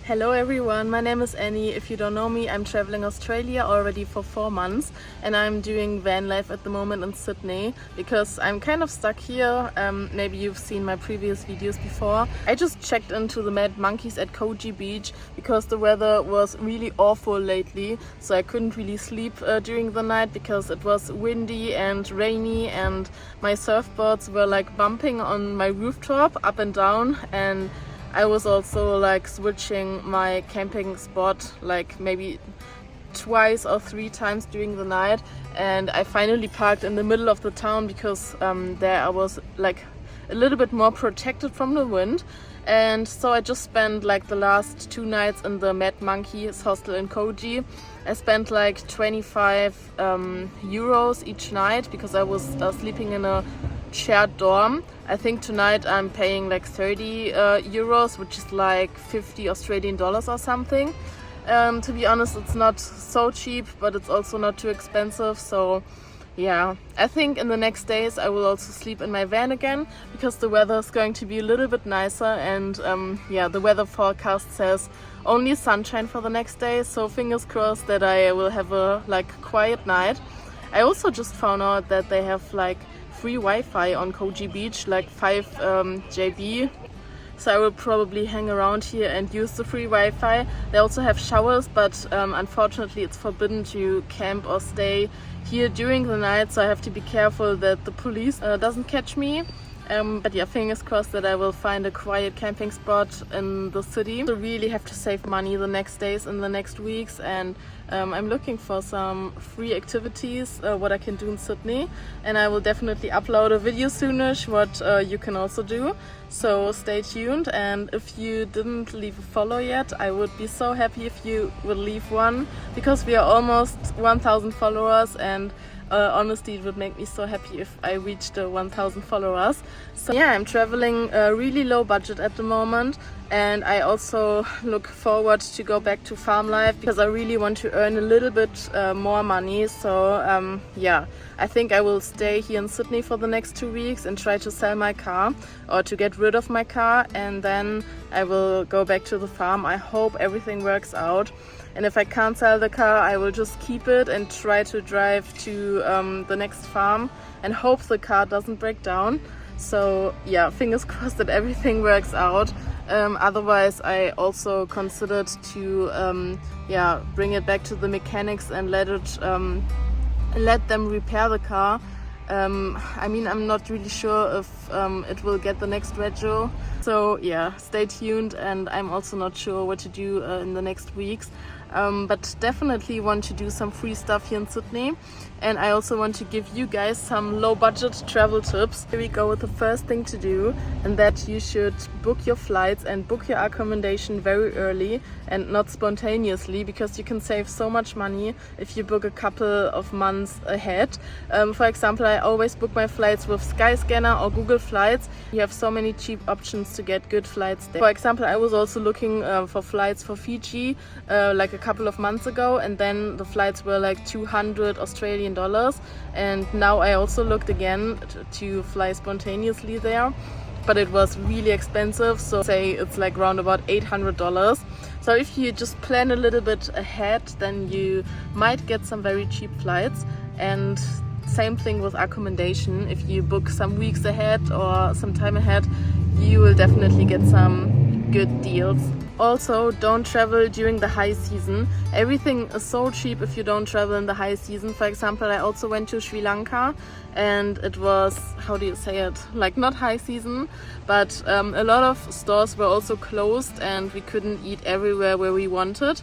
Hello everyone, my name is Annie. If you don't know me, I'm traveling Australia already for 4 months and I'm doing van life at the moment in Sydney because I'm kind of stuck here. Maybe you've seen my previous videos before. I just checked into the Mad Monkeys at Koji Beach because the weather was really awful lately, so I couldn't really sleep during the night because it was windy and rainy and my surfboards were like bumping on my rooftop up and down, and I was also like switching my camping spot like maybe twice or 3 times during the night, and I finally parked in the middle of the town because there I was like a little bit more protected from the wind. And so I just spent like the last 2 nights in the Mad Monkeys hostel in Koji. I spent like 25 euros each night because I was sleeping in a shared dorm. I think tonight I'm paying like 30 euros, which is like 50 Australian dollars or something. To be honest, it's not so cheap, but it's also not too expensive. So yeah, I think in the next days I will also sleep in my van again because the weather is going to be a little bit nicer, and yeah, the weather forecast says only sunshine for the next day, so fingers crossed that I will have a like quiet night. I also just found out that they have like free Wi-Fi on Koji Beach, like 5 GB. So I will probably hang around here and use the free Wi-Fi. They also have showers, but unfortunately it's forbidden to camp or stay here during the night, so I have to be careful that the police doesn't catch me. But yeah, fingers crossed that I will find a quiet camping spot in the city. So really have to save money the next days and the next weeks, and I'm looking for some free activities what I can do in Sydney, and I will definitely upload a video soonish what you can also do. So stay tuned, and if you didn't leave a follow yet, I would be so happy if you would leave one because we are almost 1,000 followers, and honestly, it would make me so happy if I reached the 1,000 followers. So yeah, I'm traveling really low budget at the moment, and I also look forward to go back to farm life because I really want to earn a little bit more money. So yeah, I think I will stay here in Sydney for the next 2 weeks and try to sell my car or to get rid of my car, and then I will go back to the farm. I hope everything works out. And if I can't sell the car, I will just keep it and try to drive to the next farm and hope the car doesn't break down. So yeah, fingers crossed that everything works out. Otherwise, I also considered to yeah, bring it back to the mechanics and let them repair the car. I mean, I'm not really sure if it will get the next rego. So yeah, stay tuned, and I'm also not sure what to do in the next weeks. But definitely want to do some free stuff here in Sydney, and I also want to give you guys some low budget travel tips. Here we go with the first thing to do, and that you should book your flights and book your accommodation very early and not spontaneously, because you can save so much money if you book a couple of months ahead. For example, I always book my flights with Skyscanner or Google Flights. You have so many cheap options to get good flights there. For example, I was also looking for flights for Fiji like a couple of months ago, and then the flights were like 200 Australian dollars, and now I also looked again to fly spontaneously there, but it was really expensive. So say it's like around about $800. So if you just plan a little bit ahead, then you might get some very cheap flights. And same thing with accommodation. If you book some weeks ahead or some time ahead, you will definitely get some good deals. Also, don't travel during the high season. Everything is so cheap if you don't travel in the high season. For example, I also went to Sri Lanka, and it was, how do you say it, like not high season, but a lot of stores were also closed and we couldn't eat everywhere where we wanted.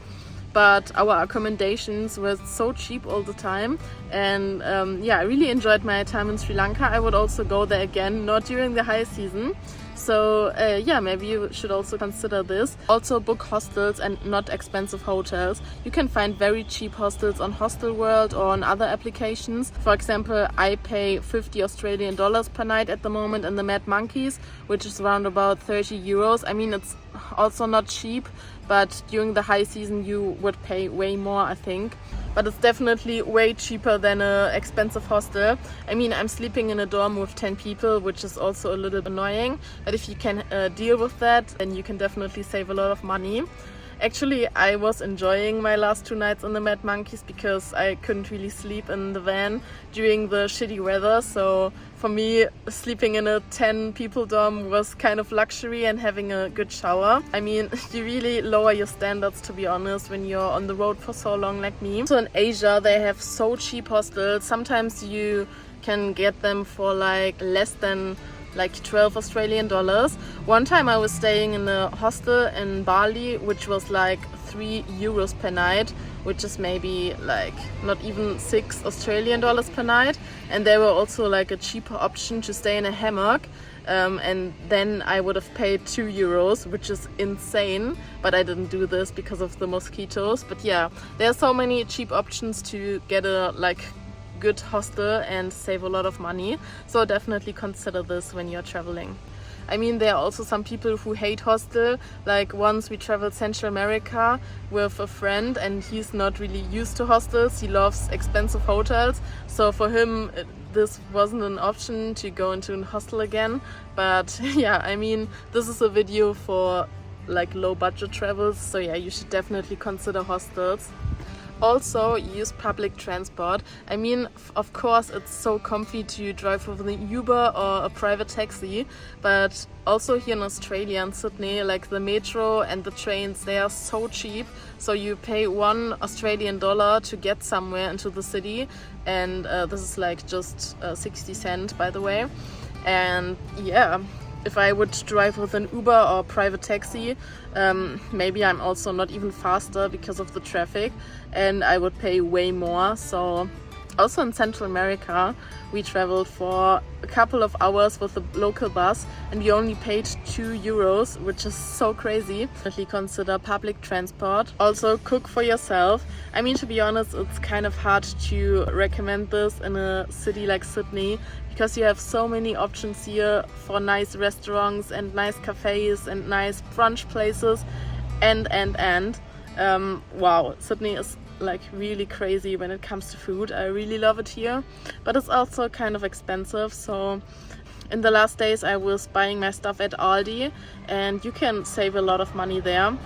But our accommodations were so cheap all the time, and yeah, I really enjoyed my time in Sri Lanka. I would also go there again, not during the high season. So yeah, maybe you should also consider this. Also book hostels and not expensive hotels. You can find very cheap hostels on Hostel World or on other applications. For example, I pay 50 Australian dollars per night at the moment in the Mad Monkeys, which is around about 30 euros. I mean, it's also not cheap, but during the high season you would pay way more, I think. But it's definitely way cheaper than an expensive hostel. I mean, I'm sleeping in a dorm with 10 people, which is also a little annoying. But if you can deal with that, then you can definitely save a lot of money. Actually, I was enjoying my last 2 nights in the Mad Monkeys because I couldn't really sleep in the van during the shitty weather. So for me, sleeping in a 10 people dorm was kind of luxury and having a good shower. I mean, you really lower your standards, to be honest, when you're on the road for so long like me. So in Asia, they have so cheap hostels. Sometimes you can get them for like less than like 12 Australian dollars. One time I was staying in a hostel in Bali, which was like 3 euros per night, which is maybe like not even 6 Australian dollars per night. And there were also like a cheaper option to stay in a hammock. And then I would have paid 2 euros, which is insane, but I didn't do this because of the mosquitoes. But yeah, there are so many cheap options to get a like good hostel and save a lot of money, so definitely consider this when you're traveling. I mean, there are also some people who hate hostel. Like once we traveled Central America with a friend and he's not really used to hostels. He loves expensive hotels, so for him this wasn't an option to go into a hostel again. But yeah, I mean, this is a video for like low budget travels, so yeah, you should definitely consider hostels. Also, use public transport. I mean, of course, it's so comfy to drive with an Uber or a private taxi, but also here in Australia and Sydney, like the metro and the trains, they are so cheap. So you pay 1 Australian dollar to get somewhere into the city, and this is like just 60 cents, by the way. And yeah, if I would drive with an Uber or private taxi, maybe I'm also not even faster because of the traffic, and I would pay way more. So also in Central America, we traveled for a couple of hours with a local bus and we only paid 2 euros, which is so crazy. Definitely consider public transport. Also cook for yourself. I mean, to be honest, it's kind of hard to recommend this in a city like Sydney because you have so many options here for nice restaurants and nice cafes and nice brunch places and wow, Sydney is like really crazy when it comes to food. I really love it here, but it's also kind of expensive. So in the last days I was buying my stuff at Aldi, and you can save a lot of money there.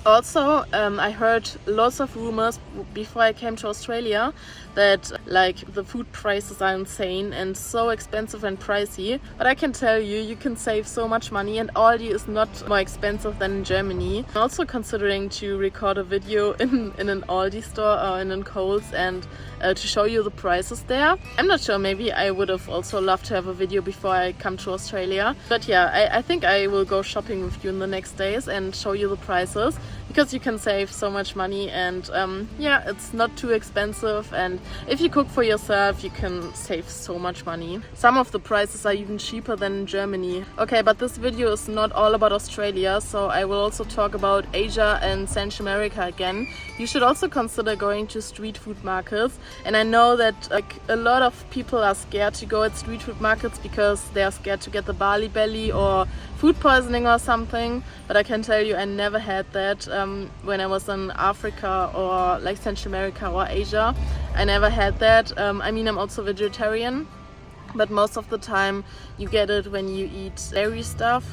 Also, I heard lots of rumors before I came to Australia that like the food prices are insane and so expensive and pricey. But I can tell you, you can save so much money, and Aldi is not more expensive than in Germany. I'm also considering to record a video in an Aldi store or in Coles and to show you the prices there. I'm not sure, maybe I would have also loved to have a video before I come to Australia. But yeah, I think I will go shopping with you in the next days and show you the prices, because you can save so much money, and yeah, it's not too expensive, and if you cook for yourself you can save so much money. Some of the prices are even cheaper than in Germany. Okay, but this video is not all about Australia, so I will also talk about Asia and Central America again. You should also consider going to street food markets, and I know that like a lot of people are scared to go at street food markets because they are scared to get the Bali belly or food poisoning or something, but I can tell you I never had that when I was in Africa or like Central America or Asia. I never had that. I mean, I'm also vegetarian, but most of the time you get it when you eat dairy stuff,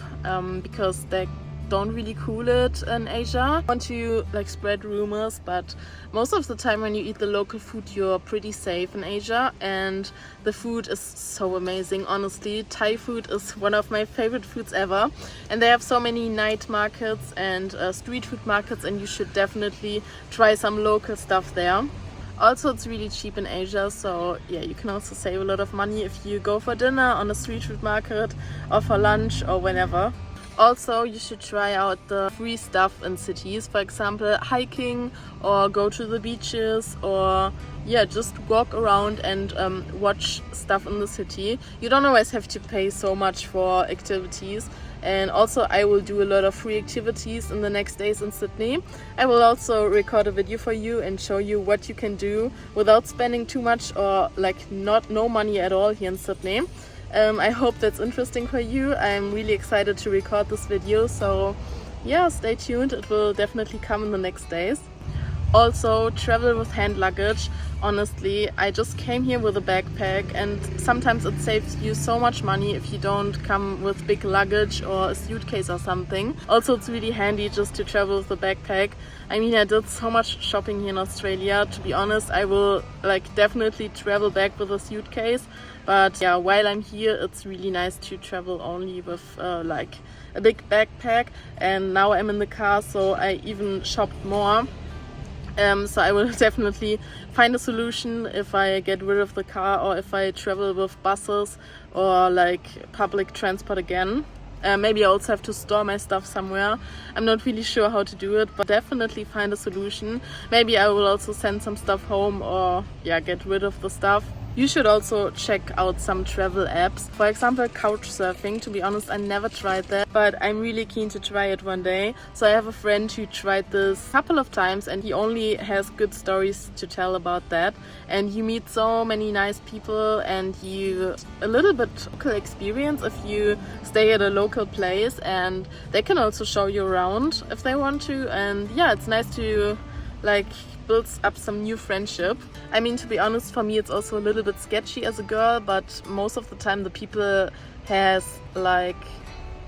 because they don't really cool it in Asia. I want to like spread rumors, but most of the time when you eat the local food you're pretty safe in Asia, and the food is so amazing. Honestly, Thai food is one of my favorite foods ever, and they have so many night markets and street food markets, and you should definitely try some local stuff there. Also, it's really cheap in Asia, so yeah, you can also save a lot of money if you go for dinner on a street food market or for lunch or whenever. Also, you should try out the free stuff in cities, for example hiking, or go to the beaches, or yeah, just walk around and watch stuff in the city. You don't always have to pay so much for activities. And also I will do a lot of free activities in the next days in Sydney. I will also record a video for you and show you what you can do without spending too much or like no money at all here in Sydney. I hope that's interesting for you. I'm really excited to record this video, so yeah, stay tuned. It will definitely come in the next days. Also, travel with hand luggage. Honestly, I just came here with a backpack, and sometimes it saves you so much money if you don't come with big luggage or a suitcase or something. Also, it's really handy just to travel with a backpack. I mean, I did so much shopping here in Australia. To be honest, I will definitely travel back with a suitcase. But yeah, while I'm here, it's really nice to travel only with a big backpack. And now I'm in the car, so I even shopped more. So I will definitely find a solution if I get rid of the car or if I travel with buses or public transport again. Maybe I also have to store my stuff somewhere. I'm not really sure how to do it, but definitely find a solution. Maybe I will also send some stuff home or get rid of the stuff. You should also check out some travel apps. For example, couch surfing. To be honest, I never tried that, but I'm really keen to try it one day. So I have a friend who tried this a couple of times and he only has good stories to tell about that. And you meet so many nice people and you a little bit local experience if you stay at a local place, and they can also show you around if they want to. And yeah, it's nice to builds up some new friendship. I mean, to be honest, for me it's also a little bit sketchy as a girl, but most of the time the people has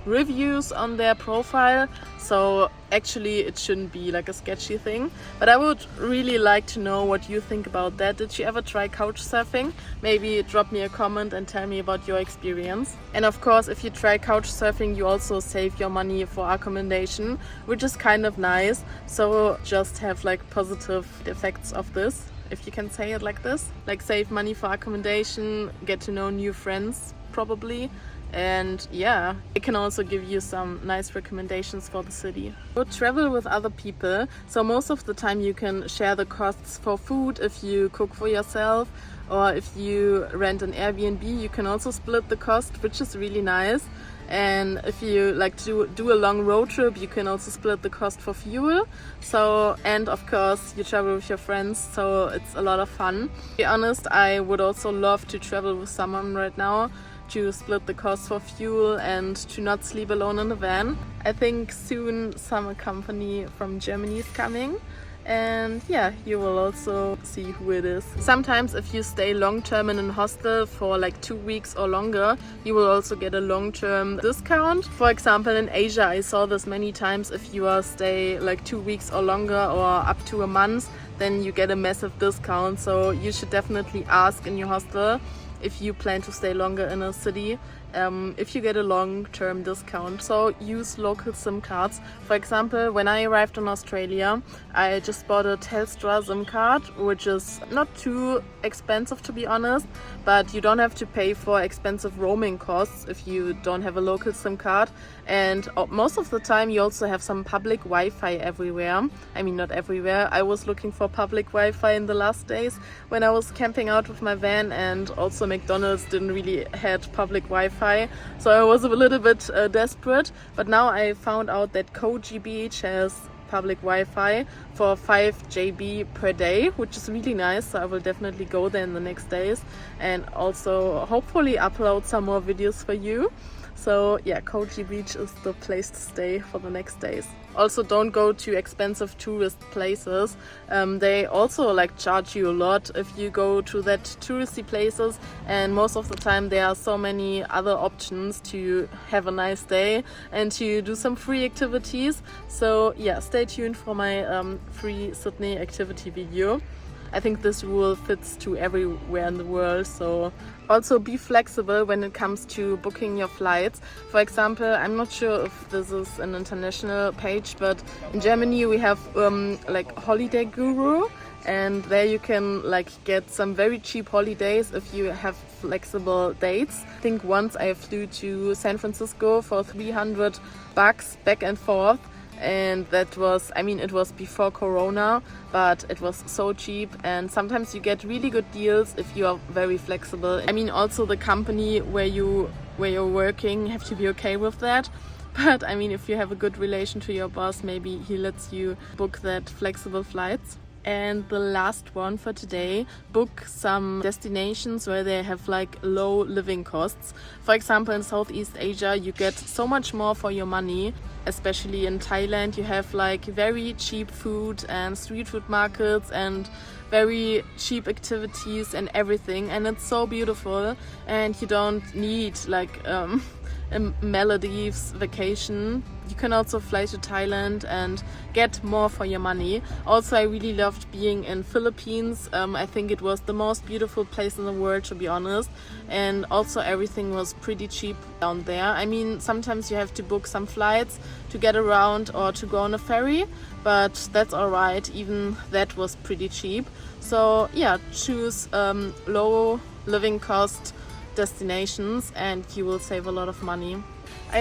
reviews on their profile, so actually it shouldn't be a sketchy thing. But I would really like to know what you think about that. Did you ever try couch surfing? Maybe drop me a comment and tell me about your experience. And of course, if you try couch surfing, you also save your money for accommodation, which is kind of nice. So just have positive effects of this, if you can say it like this. Save money for accommodation, get to know new friends probably. And yeah, it can also give you some nice recommendations for the city. Go travel with other people. So most of the time you can share the costs for food if you cook for yourself, or if you rent an Airbnb, you can also split the cost, which is really nice. And if you to do a long road trip, you can also split the cost for fuel. So, and of course you travel with your friends, so it's a lot of fun. To be honest, I would also love to travel with someone right now, to split the cost for fuel and to not sleep alone in the van. I think soon some company from Germany is coming, and yeah, you will also see who it is. Sometimes if you stay long term in a hostel for 2 weeks or longer, you will also get a long-term discount. For example, in Asia I saw this many times. If you stay 2 weeks or longer or up to a month, then you get a massive discount. So you should definitely ask in your hostel if you plan to stay longer in a city, if you get a long-term discount. So use local SIM cards. For example, when I arrived in Australia, I just bought a Telstra SIM card, which is not too expensive to be honest, but you don't have to pay for expensive roaming costs if you don't have a local SIM card. And most of the time you also have some public Wi-Fi everywhere. I mean, not everywhere. I was looking for public Wi-Fi in the last days when I was camping out with my van, and also McDonald's didn't really had public Wi-Fi, so I was a little bit desperate. But now I found out that Koji Beach has public Wi-Fi for 5 GB per day, which is really nice. So I will definitely go there in the next days and also hopefully upload some more videos for you. So yeah, Koji Beach is the place to stay for the next days. Also, don't go to expensive tourist places. They also charge you a lot if you go to that touristy places, and most of the time there are so many other options to have a nice day and to do some free activities. So yeah, stay tuned for my free Sydney activity video. I think this rule fits to everywhere in the world, so also be flexible when it comes to booking your flights. For example, I'm not sure if this is an international page, but in Germany we have Holiday Guru, and there you can get some very cheap holidays if you have flexible dates. I think once I flew to San Francisco for $300 back and forth, and that was, I mean, it was before Corona, but it was so cheap. And sometimes you get really good deals if you are very flexible. I mean, also the company where you're working, you have to be okay with that. But I mean, if you have a good relation to your boss, maybe he lets you book that flexible flights. And the last one for today, book some destinations where they have like low living costs. For example, in Southeast Asia, you get so much more for your money. Especially in Thailand, you have like very cheap food and street food markets and very cheap activities and everything. And it's so beautiful, and you don't need like a Maldives vacation. You can also fly to Thailand and get more for your money. Also, I really loved being in Philippines. I think it was the most beautiful place in the world, to be honest. And also everything was pretty cheap down there. I mean, sometimes you have to book some flights to get around or to go on a ferry, but that's alright. Even that was pretty cheap. So yeah, choose low living cost destinations and you will save a lot of money. I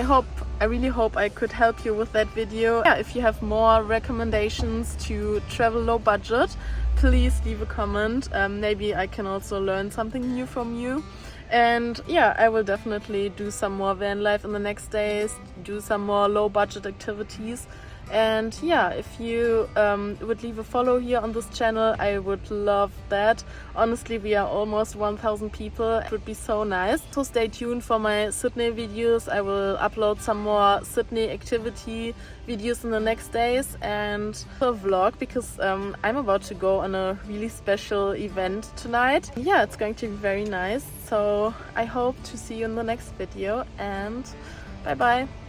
really hope I could help you with that video. Yeah, if you have more recommendations to travel low budget, please leave a comment. Maybe I can also learn something new from you. And yeah, I will definitely do some more van life in the next days, do some more low budget activities. And yeah, if you would leave a follow here on this channel, I would love that. Honestly, we are almost 1,000 people. It would be so nice. So stay tuned for my Sydney videos. I will upload some more Sydney activity videos in the next days and a vlog, because I'm about to go on a really special event tonight. Yeah, it's going to be very nice. So I hope to see you in the next video, and bye bye.